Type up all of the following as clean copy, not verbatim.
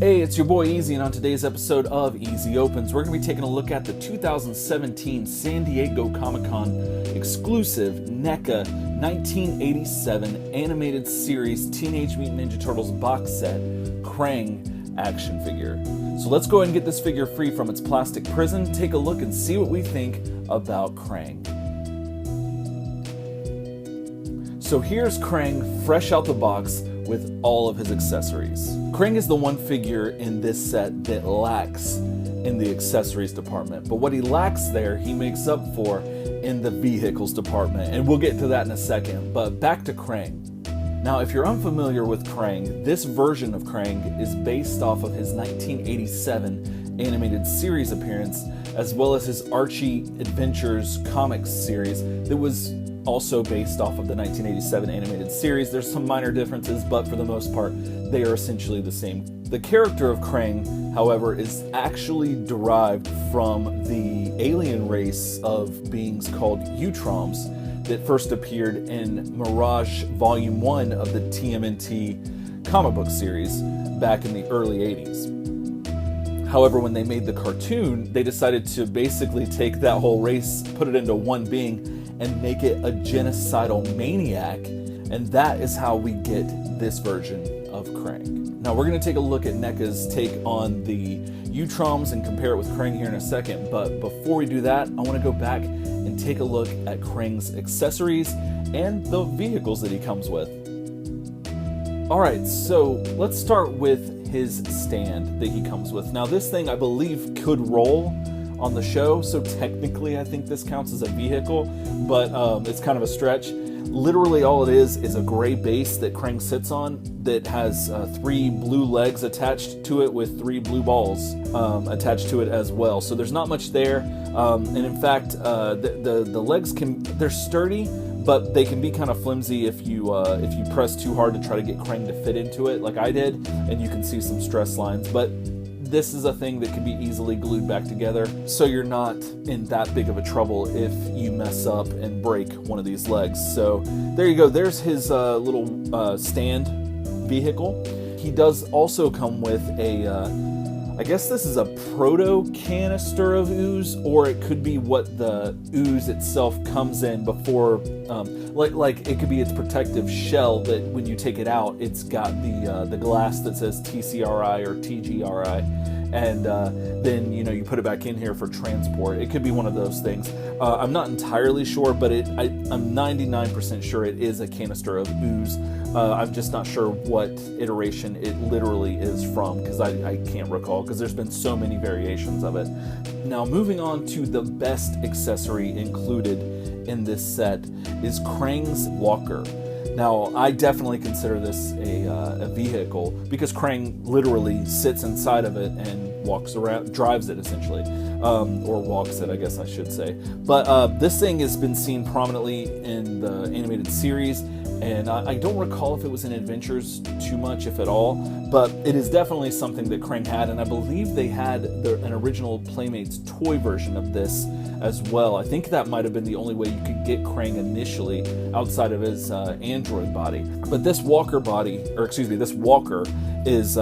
Hey, it's your boy Easy, and on today's episode of Easy Opens, we're going to be taking a look at the 2017 San Diego Comic-Con exclusive NECA 1987 animated series Teenage Mutant Ninja Turtles box set Krang action figure. So let's go ahead and get this figure free from its plastic prison, take a look and see what we think about Krang. So here's Krang fresh out the box with all of his accessories. Krang is the one figure in this set that lacks in the accessories department, but what he lacks there, he makes up for in the vehicles department, and we'll get to that in a second. But back to Krang. Now, if you're unfamiliar with Krang, this version of Krang is based off of his 1987 animated series appearance, as well as his Archie Adventures comics series that was also based off of the 1987 animated series. There's some minor differences, but for the most part, they are essentially the same. The character of Krang, however, is actually derived from the alien race of beings called Utroms that first appeared in Mirage Volume 1 of the TMNT comic book series back in the early 80s. However, when they made the cartoon, they decided to basically take that whole race, put it into one being, and make it a genocidal maniac, and that is how we get this version of Krang. Now we're going to take a look at NECA's take on the Utroms and compare it with Krang here in a second, but before we do that, I want to go back and take a look at Krang's accessories and the vehicles that he comes with. Alright, so let's start with his stand that he comes with. Now this thing I believe could roll on the show, so technically I think this counts as a vehicle, but it's kind of a stretch. Literally all it is a gray base that Krang sits on that has 3 blue legs attached to it with 3 blue balls attached to it as well. So there's not much there, and in fact the legs they're sturdy, but they can be kind of flimsy if you press too hard to try to get Krang to fit into it like I did, and you can see some stress lines. But this is a thing that can be easily glued back together, so you're not in that big of a trouble if you mess up and break one of these legs. So there you go, there's his little stand vehicle. He does also come with a, I guess this is a proto canister of ooze, or it could be what the ooze itself comes in before, like it could be its protective shell that when you take it out, it's got the glass that says TCRI or TGRI, and then you put it back in here for transport. It could be one of those things. I'm not entirely sure, but I'm 99% sure it is a canister of ooze. I'm just not sure what iteration it literally is from, because I can't recall, because there's been so many variations of it. Now moving on to the best accessory included in this set is Krang's walker. Now I definitely consider this a vehicle, because Krang literally sits inside of it and walks around, drives it essentially, or walks it, I guess I should say. But this thing has been seen prominently in the animated series, and I don't recall if it was in Adventures too much, if at all, but it is definitely something that Krang had, and I believe they had an original Playmates toy version of this as well. I think that might have been the only way you could get Krang initially outside of his android body. But this walker is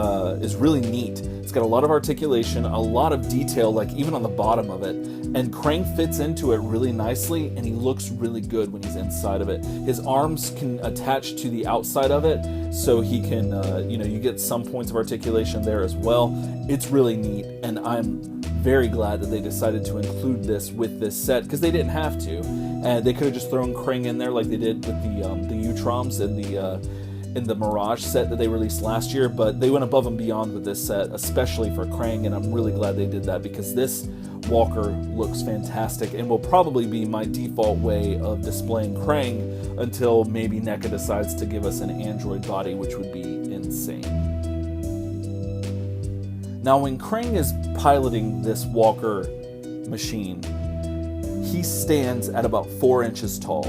really neat. It's got a lot of articulation, a lot of detail, like even on the bottom of it, and Krang fits into it really nicely, and he looks really good when he's inside of it. His arms can attach to the outside of it, so he can, you get some points of articulation there as well. It's really neat, and I'm very glad that they decided to include this with this set, because they didn't have to, and they could have just thrown Krang in there like they did with the Utroms and in the Mirage set that they released last year, but they went above and beyond with this set, especially for Krang, and I'm really glad they did that, because this walker looks fantastic and will probably be my default way of displaying Krang until maybe NECA decides to give us an android body, which would be insane. Now when Krang is piloting this walker machine, he stands at about 4 inches tall.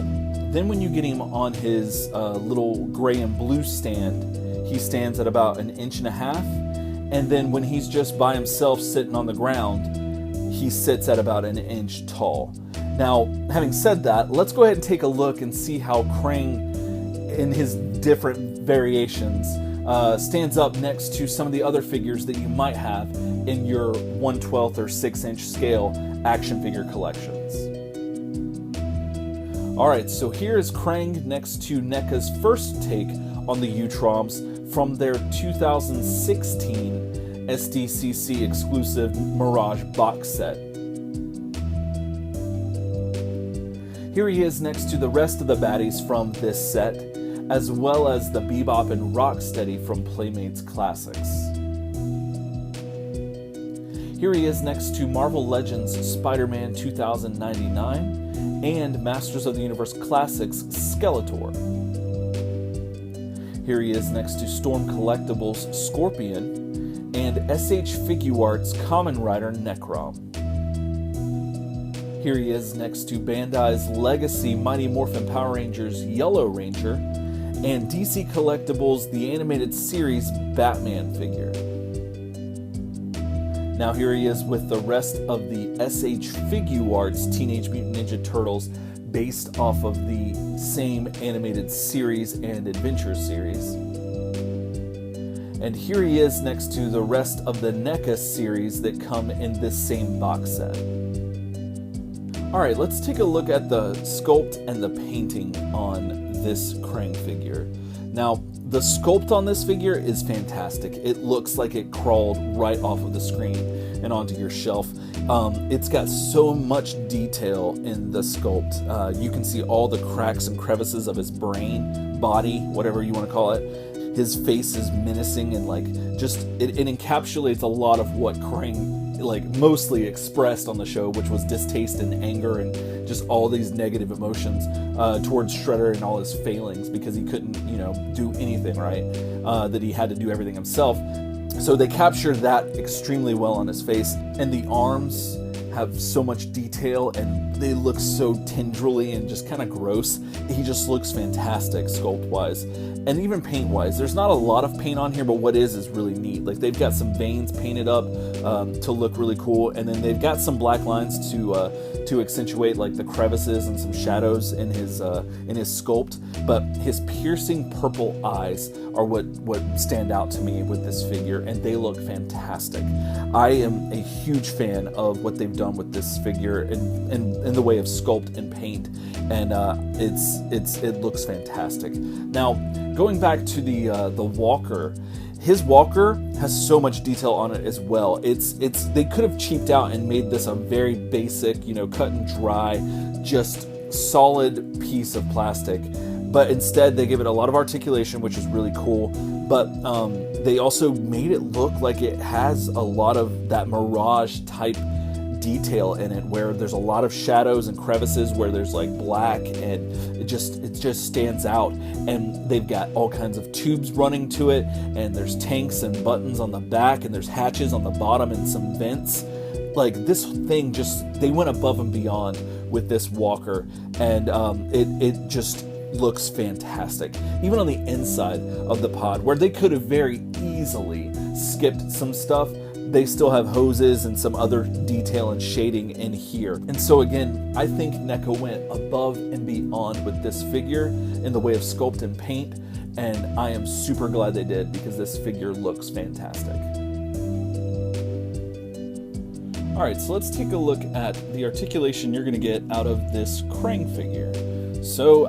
Then when you get him on his little gray and blue stand, he stands at about 1.5 inches. And then when he's just by himself sitting on the ground, he sits at about 1 inch tall. Now, having said that, let's go ahead and take a look and see how Krang, in his different variations, stands up next to some of the other figures that you might have in your 1/12 or 6-inch scale action figure collections. Alright, so here is Krang next to Neca's first take on the Utroms from their 2016 SDCC exclusive Mirage box set. Here he is next to the rest of the baddies from this set, as well as the Bebop and Rocksteady from Playmates Classics. Here he is next to Marvel Legends Spider-Man 2099 and Masters of the Universe Classics Skeletor. Here he is next to Storm Collectibles Scorpion and SH Figuarts Kamen Rider Necrom. Here he is next to Bandai's Legacy Mighty Morphin Power Rangers Yellow Ranger and DC Collectibles The Animated Series Batman figure. Now here he is with the rest of the SH Figuarts Teenage Mutant Ninja Turtles based off of the same animated series and adventure series. And here he is next to the rest of the Neca series that come in this same box set. Alright, let's take a look at the sculpt and the painting on this Krang figure. Now, the sculpt on this figure is fantastic. It looks like it crawled right off of the screen and onto your shelf. It's got so much detail in the sculpt. You can see all the cracks and crevices of his brain, body, whatever you want to call it. His face is menacing and it encapsulates a lot of what Krang mostly expressed on the show, which was distaste and anger and just all these negative emotions towards Shredder and all his failings because he couldn't, do anything right, that he had to do everything himself. So they captured that extremely well on his face, and the arms have so much detail and they look so tendrily and just kind of gross. He just looks fantastic sculpt-wise. And even paint-wise, there's not a lot of paint on here, but what is really neat. They've got some veins painted up to look really cool, and then they've got some black lines to accentuate the crevices and some shadows in his sculpt. But his piercing purple eyes are what stand out to me with this figure, and they look fantastic. I am a huge fan of what they've done with this figure in the way of sculpt and paint, and it looks fantastic. Now, going back to the walker, his walker has so much detail on it as well. They could have cheaped out and made this a very basic, cut and dry, just solid piece of plastic. But instead, they give it a lot of articulation, which is really cool. But they also made it look like it has a lot of that Mirage type detail in it, where there's a lot of shadows and crevices where there's black, and it just stands out. And they've got all kinds of tubes running to it, and there's tanks and buttons on the back, and there's hatches on the bottom and some vents. This thing they went above and beyond with this walker, and it just looks fantastic. Even on the inside of the pod, where they could have very easily skipped some stuff, they still have hoses and some other detail and shading in here. And so again, I think Neca went above and beyond with this figure in the way of sculpt and paint, and I am super glad they did, because this figure looks fantastic. Alright, so let's take a look at the articulation you're going to get out of this Krang figure. So,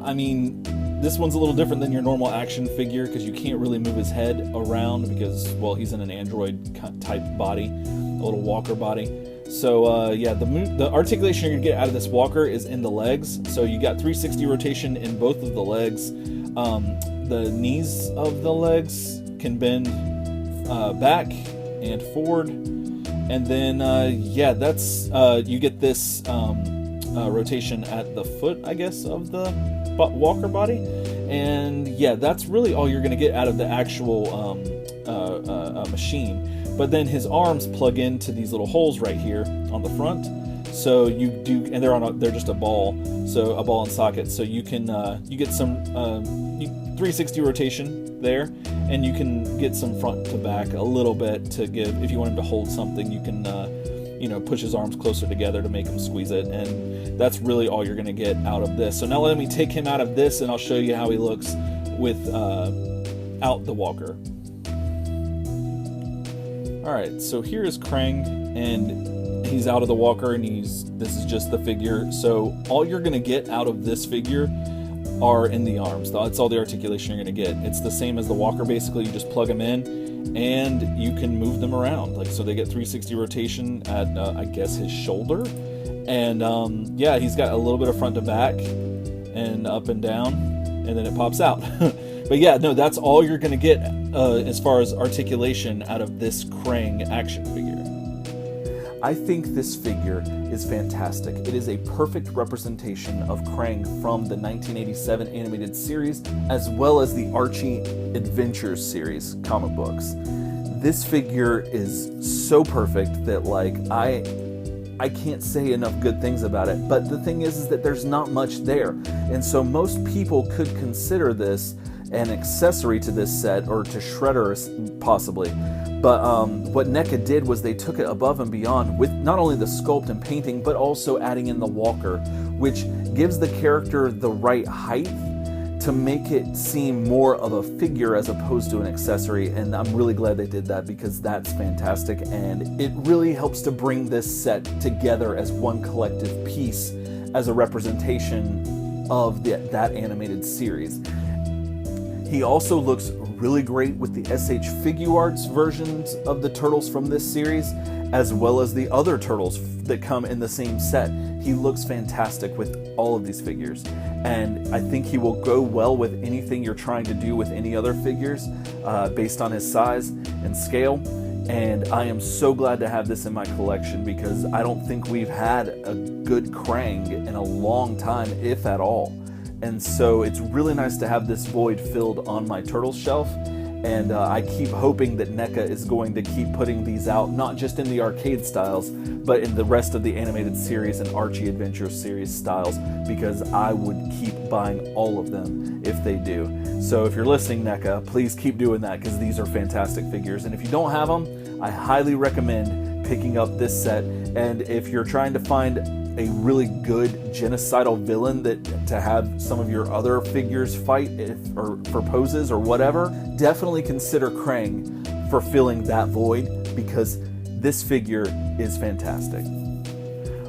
this one's a little different than your normal action figure, because you can't really move his head around because, well, he's in an android type body, a little walker body. So the articulation you're gonna get out of this walker is in the legs. So you got 360 rotation in both of the legs. The knees of the legs can bend back and forward, and then you get this rotation at the foot, I guess, of the walker body. And yeah, that's really all you're going to get out of the actual machine. But then his arms plug into these little holes right here on the front. So you do, and they're just a ball, so a ball and socket. So you can you get some 360 rotation there, and you can get some front to back a little bit to give. If you want him to hold something, you can push his arms closer together to make him squeeze it, and that's really all you're going to get out of this. So now let me take him out of this, and I'll show you how he looks with out the walker. All right, so here is Krang, and he's out of the walker, and this is just the figure. So all you're gonna get out of this figure are in the arms. That's all the articulation you're gonna get. It's the same as the walker, basically. You just plug them in, and you can move them around. Like, so they get 360 rotation at, I guess, his shoulder. And yeah, he's got a little bit of front to back, and up and down, and then it pops out. But yeah, no, that's all you're gonna get as far as articulation out of this Krang action figure. I think this figure is fantastic. It is a perfect representation of Krang from the 1987 animated series, as well as the Archie Adventures series comic books. This figure is so perfect that, like, I can't say enough good things about it. But the thing is that there's not much there. And so most people could consider this an accessory to this set, or to Shredder possibly. But what Neca did was they took it above and beyond with not only the sculpt and painting, but also adding in the walker, which gives the character the right height to make it seem more of a figure as opposed to an accessory. And I'm really glad they did that, because that's fantastic, and it really helps to bring this set together as one collective piece as a representation of that animated series. He also looks really great with the SH Figuarts versions of the Turtles from this series, as well as the other Turtles that come in the same set. He looks fantastic with all of these figures, and I think he will go well with anything you're trying to do with any other figures based on his size and scale. And I am so glad to have this in my collection, because I don't think we've had a good Krang in a long time, if at all. And so it's really nice to have this void filled on my Turtles shelf. And I keep hoping that Neca is going to keep putting these out, not just in the arcade styles, but in the rest of the animated series and Archie Adventure series styles, because I would keep buying all of them if they do. So if you're listening, Neca, please keep doing that, because these are fantastic figures. And if you don't have them, I highly recommend picking up this set. And if you're trying to find a really good genocidal villain to have some of your other figures fight or for poses or whatever, definitely consider Krang for filling that void, because this figure is fantastic.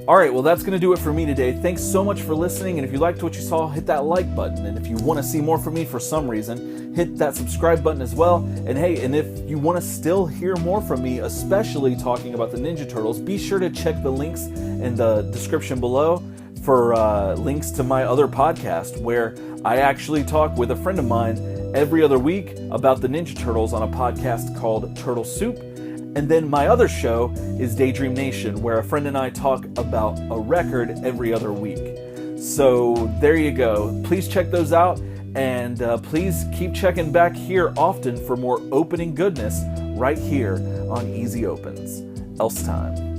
Alright, well, that's going to do it for me today. Thanks so much for listening, and if you liked what you saw, hit that like button. And if you want to see more from me for some reason, hit that subscribe button as well. And hey, and if you want to still hear more from me, especially talking about the Ninja Turtles, be sure to check the links in the description below for links to my other podcast, where I actually talk with a friend of mine every other week about the Ninja Turtles on a podcast called Turtle Soup. And then my other show is Daydream Nation, where a friend and I talk about a record every other week. So there you go. Please check those out, and please keep checking back here often for more opening goodness right here on Easy Opens. Else time.